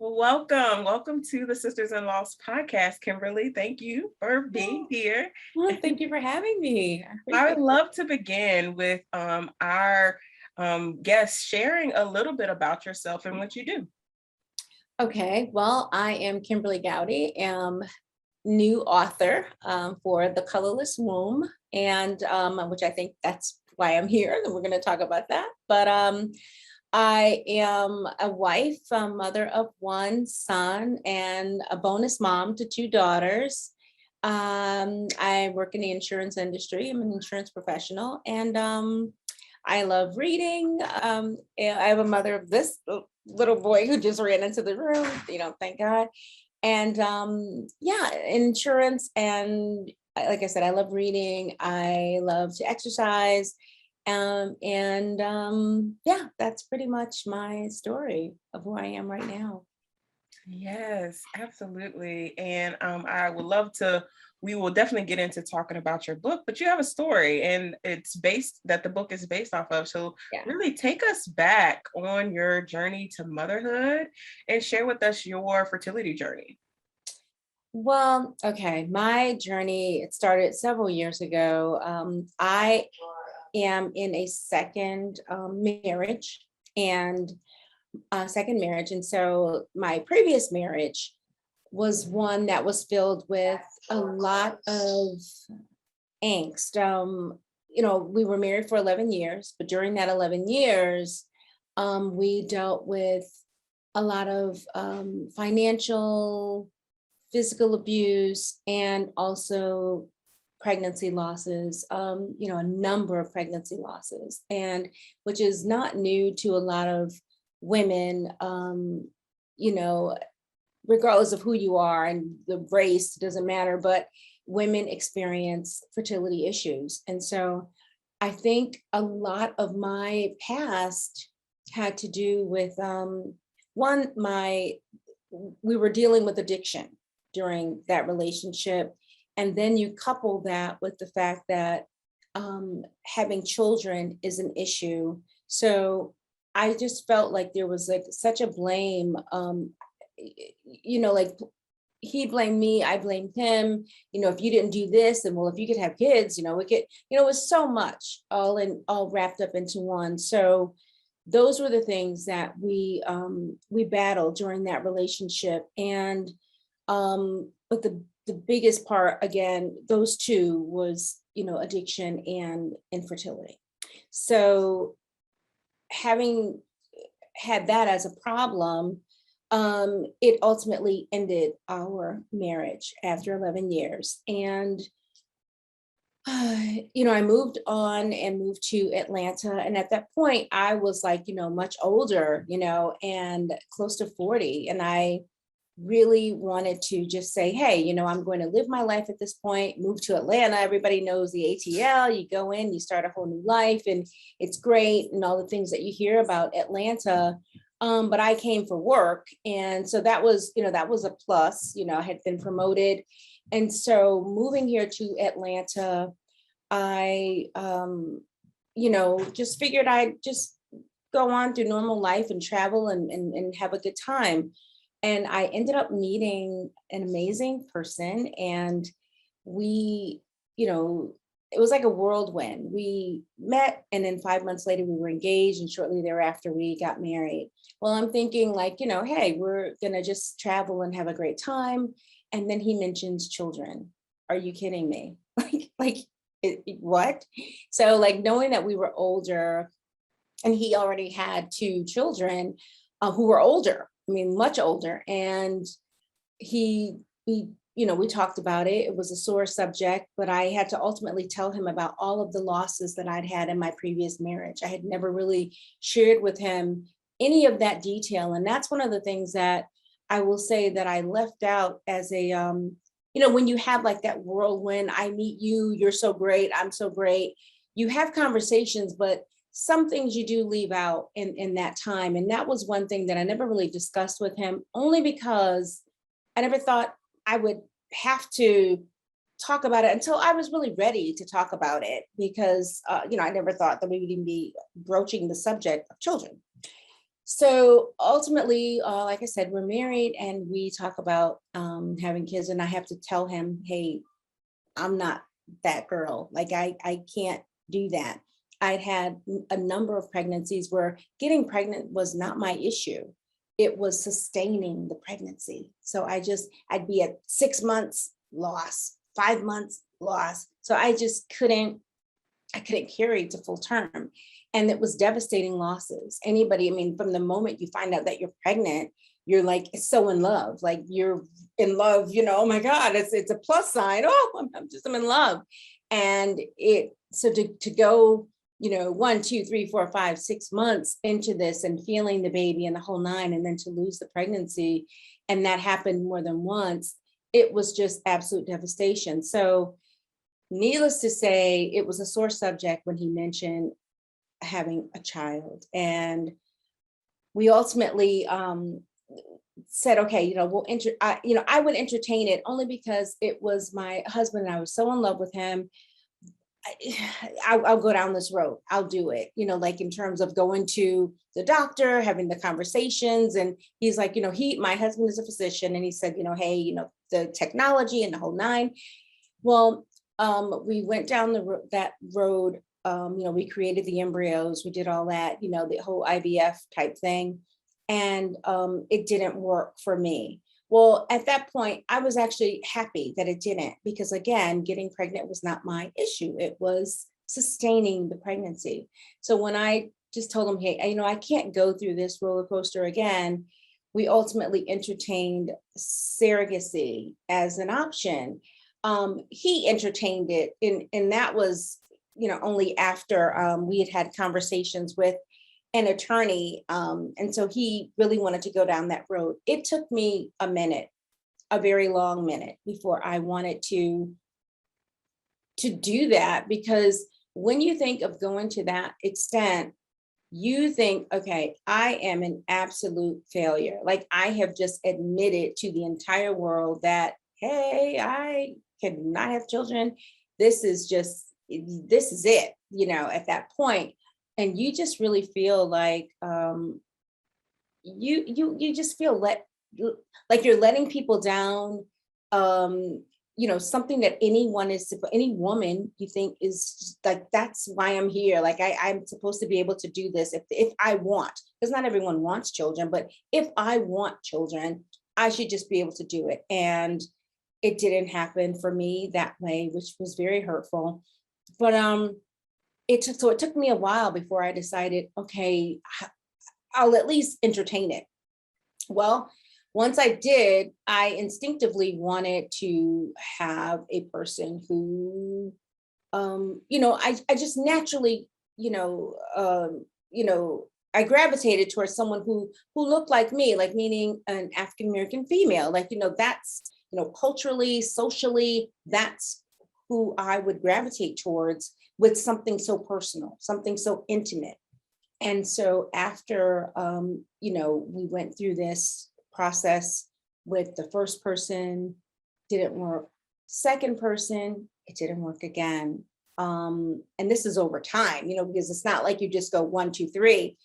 Well, welcome to the Sisters-in-Laws podcast, Kimberly. Thank you for being here. Well, thank you for having me. I would love to begin with our guest sharing a little bit about yourself and what you do. Okay, well, I am Kimberly Gowdy, am new author for The Colorless Womb, and which I think that's why I'm here, and we're going to talk about that. But I am a wife, a mother of one son, and a bonus mom to two daughters. I work in the insurance industry. I'm an insurance professional, and I love reading. And I have a mother of this little boy who just ran into the room, thank God. And yeah, insurance. And like I said, I love reading. I love to exercise. Yeah, that's pretty much my story of who I am right now. Yes, absolutely. And I would love to, we will definitely get into talking about your book, but you have a story and the book is based off of. So Yeah. really take us back on your journey to motherhood and share with us your fertility journey. Well, okay, my journey, it started several years ago. I am in a second marriage and And so my previous marriage was one that was filled with a lot of angst. We were married for 11 years, but during that 11 years, we dealt with a lot of financial, physical abuse, and also pregnancy losses, a number of pregnancy losses, and which is not new to a lot of women, you know, regardless of who you are and the race, doesn't matter, but women experience fertility issues. And so I think a lot of my past had to do with we were dealing with addiction during that relationship. And then you couple that with the fact that having children is an issue. So I just felt like there was like such a blame, like he blamed me, I blamed him. If you didn't do this, and well, if you could have kids, we could, it was so much all wrapped up into one. So those were the things that we battled during that relationship. And but the biggest part, again, those two was, addiction and infertility. So having had that as a problem, it ultimately ended our marriage after 11 years. And, I moved on and moved to Atlanta. And at that point, I was like, much older, and close to 40. And I really wanted to just say, hey, I'm going to live my life at this point, move to Atlanta. Everybody knows the ATL. You go in, you start a whole new life, and it's great, and all the things that you hear about Atlanta. But I came for work. And so that was a plus. I had been promoted. And so moving here to Atlanta, I, just figured I'd just go on through normal life and travel and have a good time. And I ended up meeting an amazing person, and we, it was like a whirlwind. We met, and then 5 months later we were engaged, and shortly thereafter we got married. Well, I'm thinking like, hey, we're gonna just travel and have a great time. And then he mentions children. Are you kidding me? What? So like knowing that we were older, and he already had two children who were older, much older. And we talked about it. It was a sore subject, but I had to ultimately tell him about all of the losses that I'd had in my previous marriage. I had never really shared with him any of that detail. And that's one of the things that I will say that I left out as a, when you have like that whirlwind, I meet you, you're so great, I'm so great. You have conversations, but some things you do leave out in that time. And that was one thing that I never really discussed with him, only because I never thought I would have to talk about it until I was really ready to talk about it, because, I never thought that we would even be broaching the subject of children. So ultimately, like I said, we're married and we talk about having kids, and I have to tell him, hey, I'm not that girl. Like I can't do that. I'd had a number of pregnancies where getting pregnant was not my issue. It was sustaining the pregnancy. So I'd be at 6 months loss, 5 months loss. So I couldn't carry to full term. And it was devastating losses. Anybody, I mean, from the moment you find out that you're pregnant, you're like so in love, like you're in love, oh my God, it's a plus sign. Oh, I'm in love. And so to go, 1, 2, 3, 4, 5, 6 months into this and feeling the baby and the whole nine, and then to lose the pregnancy, and that happened more than once, it was just absolute devastation. So needless to say, it was a sore subject when he mentioned having a child. And we ultimately said, okay, I would entertain it only because it was my husband and I was so in love with him. I'll go down this road. I'll do it, like in terms of going to the doctor, having the conversations. And he's like, my husband is a physician. And he said, hey, the technology and the whole nine. Well, we went down that road. We created the embryos. We did all that, the whole IVF type thing. And it didn't work for me. Well, at that point, I was actually happy that it didn't, because again, getting pregnant was not my issue. It was sustaining the pregnancy. So when I just told him, hey, I can't go through this roller coaster again, we ultimately entertained surrogacy as an option. He entertained it, and that was, only after we had conversations with an attorney. And so he really wanted to go down that road. It took me a minute, a very long minute, before I wanted to do that, because when you think of going to that extent, you think, okay, I am an absolute failure. Like I have just admitted to the entire world that, hey, I cannot have children. This is it, at that point. And you just really feel like you just feel like you're letting people down. Something that any woman you think is like, that's why I'm here. Like I'm supposed to be able to do this if I want, because not everyone wants children, but if I want children, I should just be able to do it. And it didn't happen for me that way, which was very hurtful. But it took me a while before I decided, okay, I'll at least entertain it. Well, once I did, I instinctively wanted to have a person who, I just naturally, I gravitated towards someone who looked like me, like meaning an African-American female, like, that's, culturally, socially, that's who I would gravitate towards, with something so personal, something so intimate. And so after, we went through this process with the first person, didn't work. Second person, it didn't work again. And this is over time, because it's not like you just go 1, 2, 3.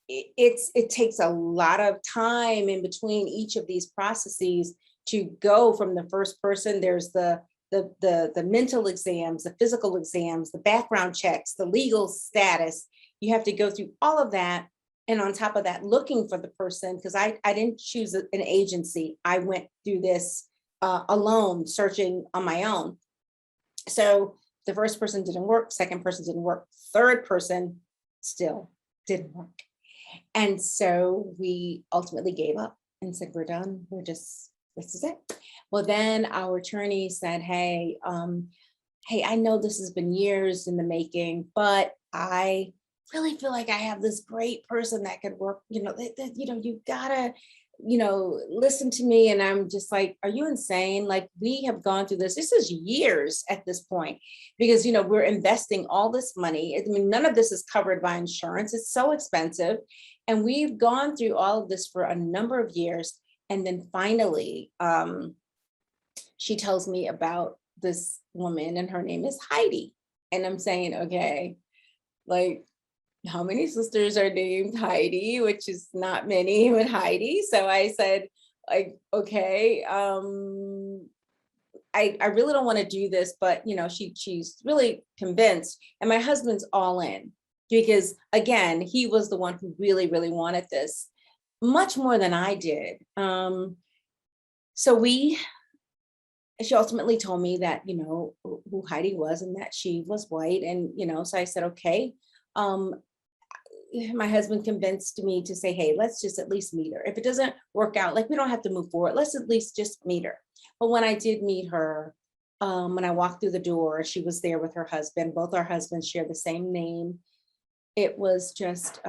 It takes a lot of time in between each of these processes to go from the first person. There's the mental exams, the physical exams, the background checks, the legal status. You have to go through all of that. And on top of that, looking for the person, because I didn't choose an agency. I went through this alone, searching on my own. So the first person didn't work, second person didn't work, third person still didn't work. And so we ultimately gave up and said, we're done. This is it. Well, then our attorney said, hey, I know this has been years in the making, but I really feel like I have this great person that could work, you gotta, listen to me. And I'm just like, are you insane? Like, we have gone through this. This is years at this point, because, we're investing all this money. I mean, none of this is covered by insurance. It's so expensive. And we've gone through all of this for a number of years. And then finally, she tells me about this woman, and her name is Heidi. And I'm saying, okay, like, how many sisters are named Heidi, which is not many with Heidi. So I said, like, okay, I really don't want to do this, but she's really convinced, and my husband's all in because again, he was the one who really, really wanted this much more than I did. So she ultimately told me that, who Heidi was and that she was white. And, so I said, okay. My husband convinced me to say, hey, let's just at least meet her. If it doesn't work out, like we don't have to move forward, let's at least just meet her. But when I did meet her, when I walked through the door, she was there with her husband. Both our husbands share the same name. It was just,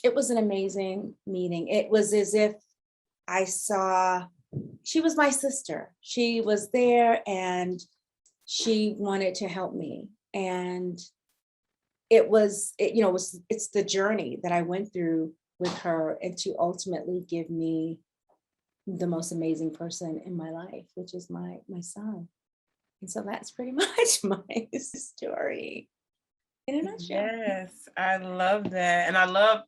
it was an amazing meeting. It was as if she was my sister. She was there and she wanted to help me. And it's the journey that I went through with her, and to ultimately give me the most amazing person in my life, which is my son. And so that's pretty much my story in a nutshell. Yes, I love that. And I love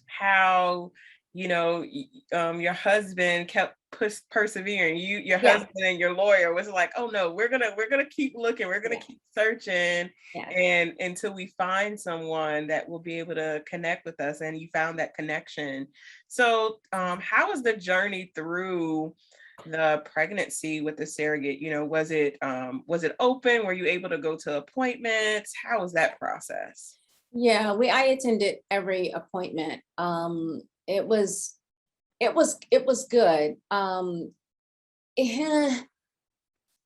how, your husband kept persevering. Your Yeah. husband and your lawyer was like, oh no, we're gonna keep looking, we're gonna keep searching, Yeah. and until we find someone that will be able to connect with us. And you found that connection. So how was the journey through the pregnancy with the surrogate? Was it open? Were you able to go to appointments? How was that process? Yeah, I attended every appointment. It was good. Eh,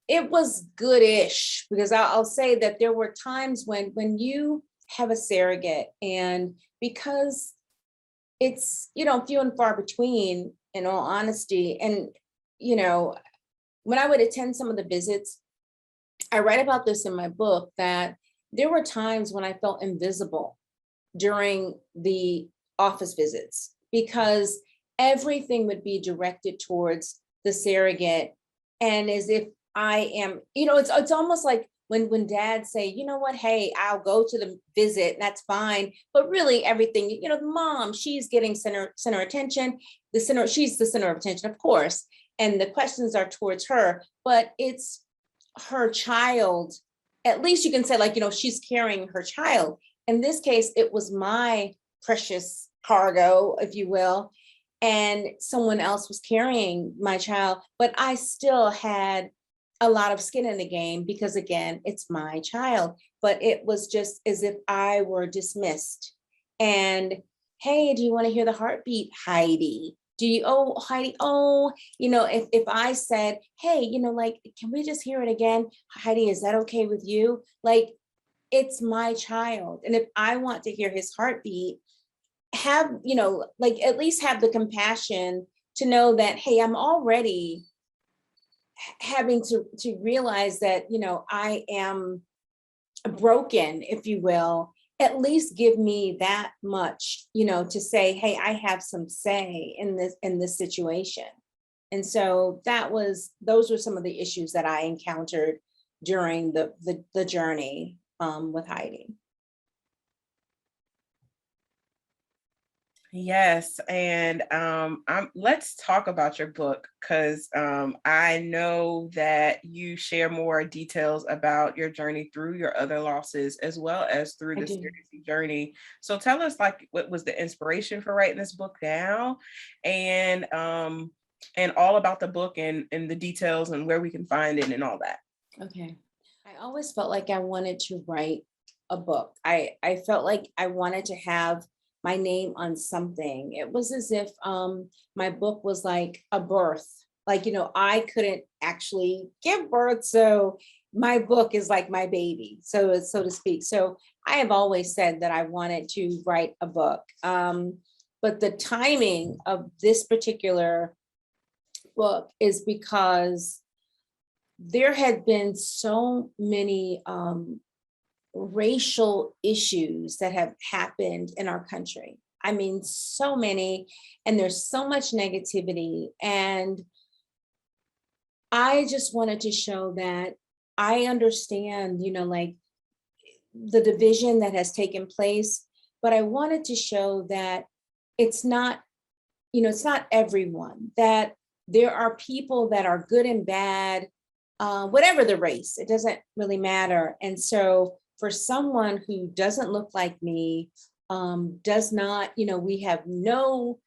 it was goodish because I'll say that there were times when you have a surrogate, and because it's few and far between, in all honesty, and you know when I would attend some of the visits, I write about this in my book, that there were times when I felt invisible during the office visits because everything would be directed towards the surrogate, and as if I am, it's almost like when dads say, you know what, hey, I'll go to the visit, that's fine. But really everything, the mom, she's getting center attention, she's the center of attention, of course. And the questions are towards her, but it's her child. At least you can say, like, she's carrying her child. In this case, it was my precious cargo, if you will, and someone else was carrying my child, but I still had a lot of skin in the game because, again, it's my child. But it was just as if I were dismissed. And hey, do you want to hear the heartbeat, Heidi? Do you, oh, Heidi, oh, if I said, hey, like, can we just hear it again? Heidi, is that okay with you? Like, it's my child. And if I want to hear his heartbeat, have, like, at least have the compassion to know that, hey, I'm already having to realize that, I am broken, if you will. At least give me that much, to say, hey, I have some say in this situation. And so those were some of the issues that I encountered during the journey with Heidi. Yes, and let's talk about your book, because I know that you share more details about your journey through your other losses as well as through I the do. Surrogacy journey. So tell us, like, what was the inspiration for writing this book now, and all about the book and the details and where we can find it and all that. Okay. I always felt like I wanted to write a book. I felt like I wanted to have my name on something. It was as if my book was like a birth. Like, I couldn't actually give birth, so my book is like my baby, so to speak. So I have always said that I wanted to write a book. But the timing of this particular book is because there had been so many racial issues that have happened in our country. I mean, so many, and there's so much negativity. And I just wanted to show that I understand, like, the division that has taken place, but I wanted to show that it's not, it's not everyone, that there are people that are good and bad, whatever the race, it doesn't really matter. And so for someone who doesn't look like me, does not, we have no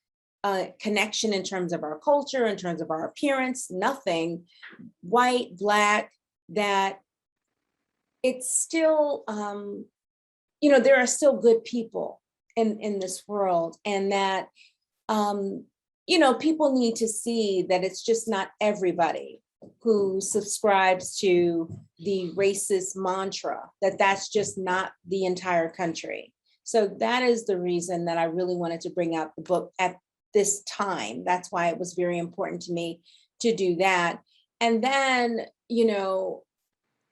connection in terms of our culture, in terms of our appearance, nothing, white, black, that it's still, there are still good people in this world, and that, people need to see that it's just not everybody who subscribes to the racist mantra, that that's just not the entire country. So that is the reason that I really wanted to bring out the book at this time. That's why it was very important to me to do that. And then,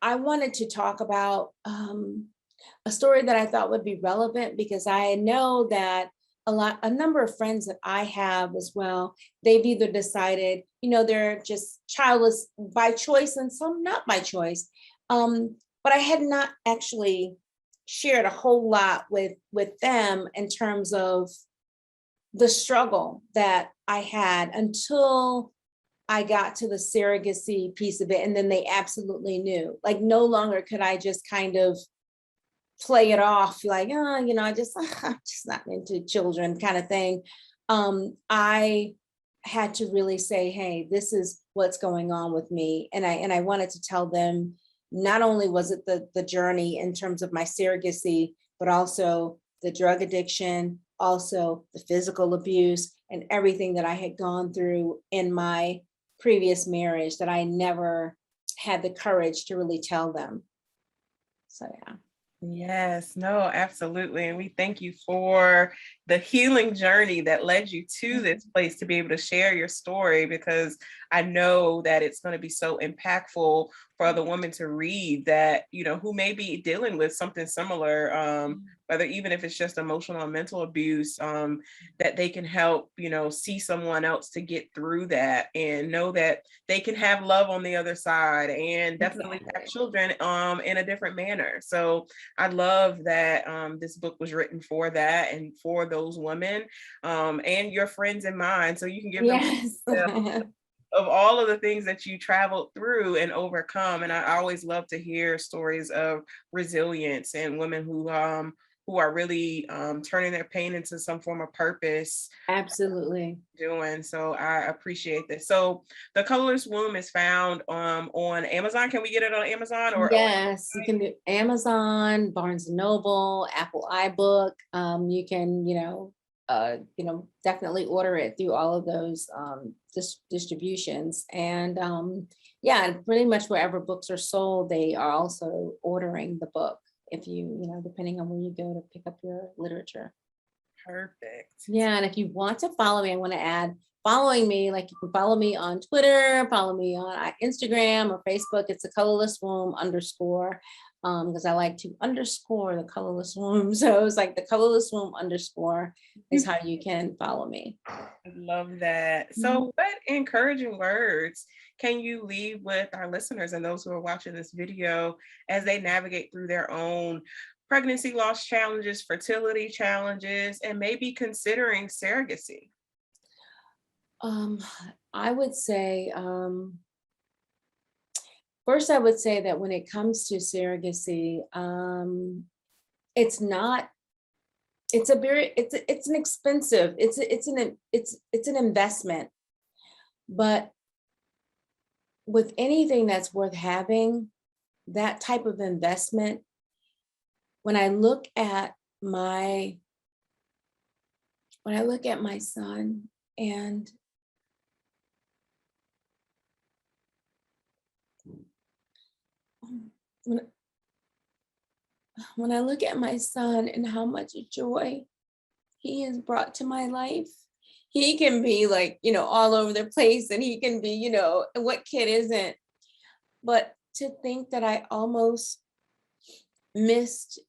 I wanted to talk about a story that I thought would be relevant, because I know that a number of friends that I have as well, they've either decided, they're just childless by choice and some not by choice. But I had not actually shared a whole lot with them in terms of the struggle that I had until I got to the surrogacy piece of it. And then they absolutely knew, like, no longer could I just kind of play it off like, oh, I'm just not into children kind of thing. I had to really say, hey, this is what's going on with me. And I wanted to tell them, not only was it the journey in terms of my surrogacy, but also the drug addiction, also the physical abuse, and everything that I had gone through in my previous marriage that I never had the courage to really tell them. So yeah. Yes, no, absolutely. And we thank you for the healing journey that led you to this place to be able to share your story, because I know that it's going to be so impactful for other women to read that, who may be dealing with something similar, whether even if it's just emotional and mental abuse, that they can help, see someone else to get through that and know that they can have love on the other side and definitely have children in a different manner. So I love that this book was written for that and for those women and your friends in mind. So you can give them of all of the things that you traveled through and overcome. And I always love to hear stories of resilience and women who are really turning their pain into some form of purpose. Absolutely. Doing. So I appreciate this. So The Colorless Womb is found on Amazon. Can we get it on Amazon or? Yes, you can do Amazon, Barnes and Noble, Apple iBook. You can, definitely order it through all of those distributions. And yeah, pretty much wherever books are sold, they are also ordering the book, if you, depending on where you go to pick up your literature. Perfect. Yeah, and if you want to follow me, I want to add following me, like you can follow me on Twitter, follow me on Instagram or Facebook. It's a colorless womb _, because I like to underscore the colorless womb. So it's like the colorless womb _ is how you can follow me. I love that. So what encouraging words can you leave with our listeners and those who are watching this video as they navigate through their own pregnancy loss challenges, fertility challenges, and maybe considering surrogacy? I would say, first, I would say that when it comes to surrogacy, it's an expensive, it's an investment, but with anything that's worth having, that type of investment, when I look at my son, and when I look at my son and how much joy he has brought to my life, he can be like, all over the place, and he can be, what kid isn't? But to think that I almost missed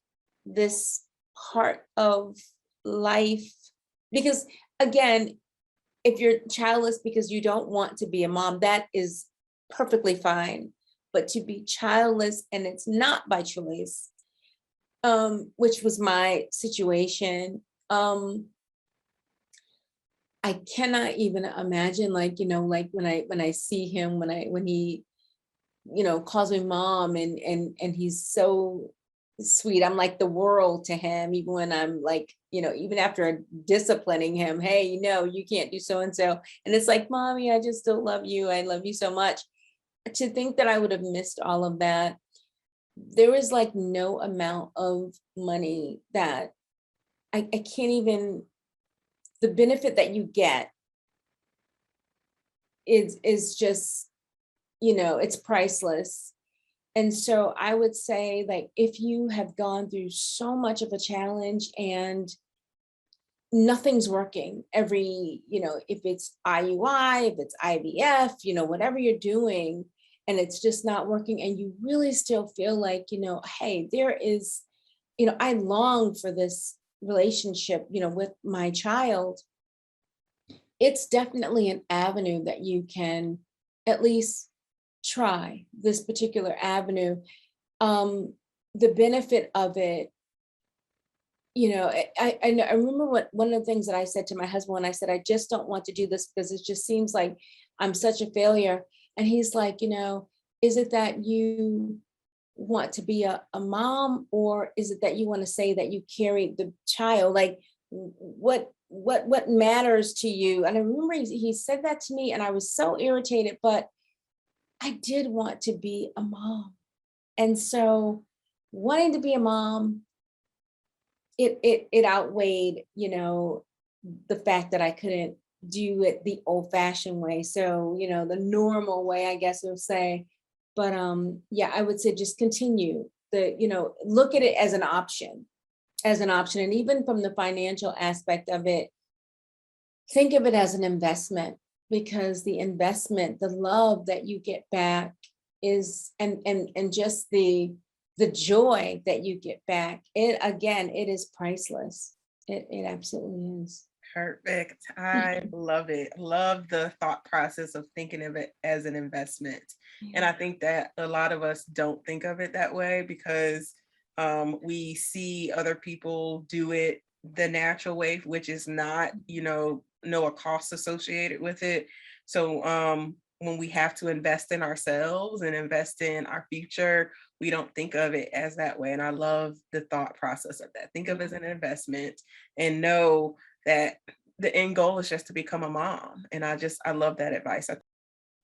this part of life, because again, if you're childless because you don't want to be a mom, that is perfectly fine. But to be childless and it's not by choice, which was my situation. I cannot even imagine, like, like when I see him, when he, calls me mom, and he's so sweet. I'm like the world to him, even when I'm like, even after disciplining him, hey, you can't do so and so. And it's like, mommy, I just still love you. I love you so much. To think that I would have missed all of that. There was like no amount of money that I can't even, the benefit that you get is just, it's priceless. And so I would say, like, if you have gone through so much of a challenge and nothing's working, if it's IUI, if it's IVF, whatever you're doing, and it's just not working, and you really still feel like, hey, there is, I long for this relationship, with my child. It's definitely an avenue that you can at least try this particular avenue. The benefit of it, I remember one of the things that I said to my husband when I said, I just don't want to do this because it just seems like I'm such a failure. And he's like, is it that you want to be a mom, or is it that you want to say that you carried the child? Like, what matters to you? And I remember he said that to me, and I was so irritated, but I did want to be a mom. And so wanting to be a mom, it outweighed, the fact that I couldn't do it the old fashioned way. So, the normal way, I guess we'll say. But yeah, I would say just continue look at it as an option. And even from the financial aspect of it, think of it as an investment, because the investment, the love that you get back is, and just the joy that you get back, it is priceless. It absolutely is. Perfect. I love it. Love the thought process of thinking of it as an investment. And I think that a lot of us don't think of it that way because we see other people do it the natural way, which is not, no cost associated with it. So when we have to invest in ourselves and invest in our future, we don't think of it as that way. And I love the thought process of that. Think of it as an investment and know that the end goal is just to become a mom. And I love that advice.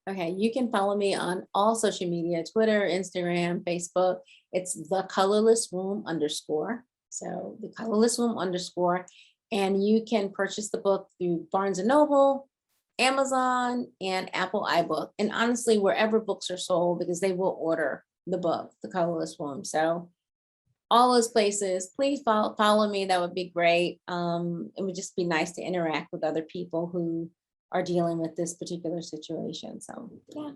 Okay, you can follow me on all social media, Twitter, Instagram, Facebook. It's the Colorless Womb _. So the Colorless Womb _. And you can purchase the book through Barnes and Noble, Amazon, and Apple iBook. And honestly, wherever books are sold, because they will order the book, The Colorless Womb. So all those places, please follow me. That would be great. It would just be nice to interact with other people who are dealing with this particular situation. So yeah.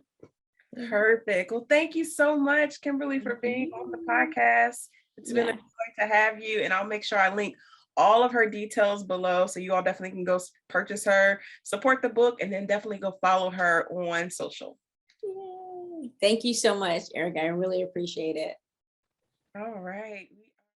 Perfect. Well, thank you so much, Kimberly, for being on the podcast. It's been a joy to have you, and I'll make sure I link all of her details below, so you all definitely can go purchase her, support the book, and then definitely go follow her on social. Yay. Thank you so much, Erica. I really appreciate it. All right.